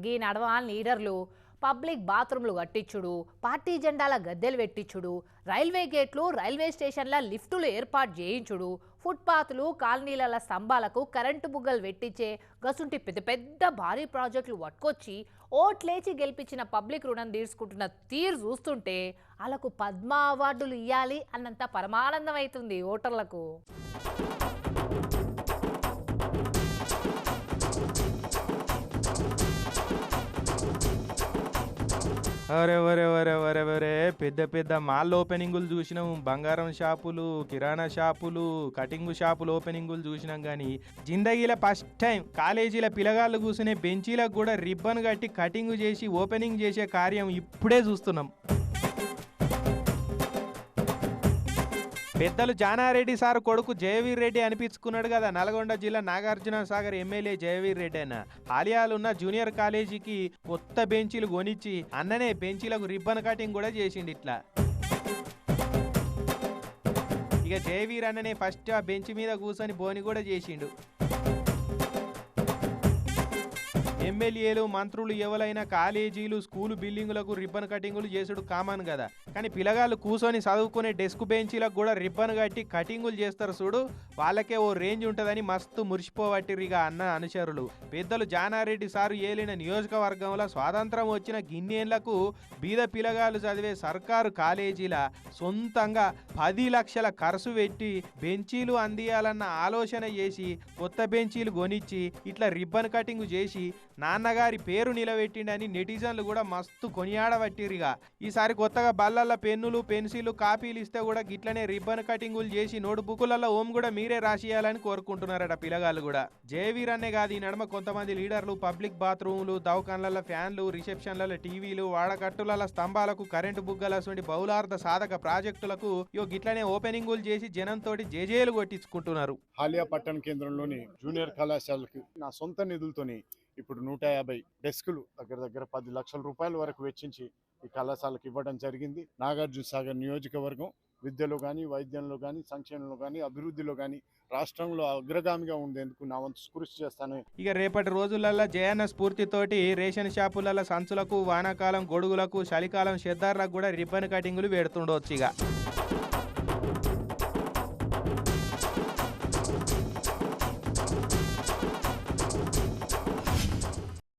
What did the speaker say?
గీ నడవ లీడర్లు పబ్లిక్ బాత్రూమ్లు కట్టించుడు, పార్టీ జెండాల గద్దెలు పెట్టించుడు, రైల్వే గేట్లు, రైల్వే స్టేషన్ల లిఫ్టులు ఏర్పాటు చేయించుడు, ఫుట్పాత్లు, కాలనీల స్తంభాలకు కరెంటు బుగ్గలు పెట్టించే గసుంటి పెద్ద పెద్ద భారీ ప్రాజెక్టులు పట్టుకొచ్చి ఓట్లేచి గెలిపించిన పబ్లిక్ రుణం తీర్చుకుంటున్న తీరు చూస్తుంటే వాళ్ళకు పద్మ అవార్డులు ఇవ్వాలి అన్నంత పరమానందం అవుతుంది ఓటర్లకు. ఒరే ఒరే ఒరే ఒరే ఒరే పెద్ద పెద్ద మాల్ ఓపెనింగులు చూసినాం, బంగారం షాపులు, కిరాణా షాపులు, కటింగ్ షాపులు ఓపెనింగులు చూసినాం. కానీ జిందగీలో ఫస్ట్ టైం కాలేజీల పిల్లగాళ్ళు కూర్చునే బెంచీలకు కూడా రిబ్బన్ కట్టి కటింగ్ చేసి ఓపెనింగ్ చేసే కార్యం ఇప్పుడే చూస్తున్నాం. పెద్దలు జానారెడ్డి సార్ కొడుకు జయవీర్ రెడ్డి అనిపించుకున్నాడు కదా నల్గొండ జిల్లా నాగార్జున సాగర్ ఎమ్మెల్యే జయవీర్ రెడ్డి అన్న. ఆలియాలున్న జూనియర్ కాలేజీకి కొత్త బెంచీలు కొనిచ్చి అన్ననే బెంచీలకు రిబ్బన్ కటింగ్ కూడా చేసిండు. ఇట్లా ఇక జయవీర్ అన్ననే ఫస్ట్ ఆ బెంచ్ మీద కూర్చొని బోని కూడా చేసిండు. ఎమ్మెల్యేలు, మంత్రులు ఎవరైనా కాలేజీలు, స్కూలు బిల్డింగులకు రిబ్బన్ కటింగులు చేసుడు కామన్ కదా. కానీ పిల్లగాళ్ళు కూర్చొని చదువుకునే డెస్క్ బెంచీలకు కూడా రిబ్బన్ కట్టి కటింగులు చేస్తారు చూడు, వాళ్ళకే ఓ రేంజ్ ఉంటుందని మస్తు మురిసిపోవట్టిరిగా అన్న అనుచరులు. పెద్దలు జానారెడ్డి సారు ఏలిన నియోజకవర్గంలో స్వాతంత్రం వచ్చిన గిన్నేళ్లకు బీద పిల్లగాళ్ళు చదివే సర్కారు కాలేజీల సొంతంగా 10 లక్షల ఖర్చు పెట్టి బెంచీలు అందియాలన్న ఆలోచన చేసి కొత్త బెంచీలు కొనిచ్చి ఇట్లా రిబ్బన్ కటింగ్ చేసి నాన్నగారి పేరు నిలబెట్టిండని నెటిజన్లు కూడా మస్తు కొనియాడబట్టిరిగా. ఈసారి కొత్తగా బల్లల్లో పెన్నులు, పెన్సిల్, కాపీలు ఇస్తే కూడా గిట్లనే రిబ్బన్ కటింగులు చేసి నోట్ బుక్కులలో ఓం కూడా మీరే రాసియాలని కోరుకుంటున్నారట పిల్లగాళ్ళు కూడా. జయవీర్ అనే కాదు, ఈ నడుమ కొంతమంది లీడర్లు పబ్లిక్ బాత్రూములు, దవాఖాన్లలో ఫ్యాన్లు, రిసెప్షన్లలో టీవీలు, వాడకట్టుల స్తంభాలకు కరెంటు బుగ్గల వంటి బహుళార్థ సాధక ప్రాజెక్టులకు గిట్లనే ఓపెనింగులు చేసి జనంతోటి జేజేలు కొట్టించుకుంటున్నారు. హాలియా పట్టణ కేంద్రంలోని జూనియర్ కళాశాలకు నా సొంత నిధులతోని ఇప్పుడు 150 డెస్కులు దగ్గర 10 లక్షల రూపాయల వరకు వెచ్చించి ఈ కళాశాలకు ఇవ్వడం జరిగింది. నాగార్జున సాగర్ నియోజకవర్గం విద్యలో కానీ, వైద్యంలో కానీ, సంక్షేమంలో కానీ, అభివృద్ధిలో కానీ రాష్ట్రంలో అగ్రగామిగా ఉండేందుకు నా వంతు కృషి చేస్తాను. ఇక రేపటి రోజులలో జయన్న స్ఫూర్తితోటి రేషన్ షాపులలో సంచులకు, వానాకాలం గొడుగులకు, చలికాలం షెద్దార్లకు కూడా రిబ్బన్ కటింగులు పెడుతుండొచ్చు. ఇక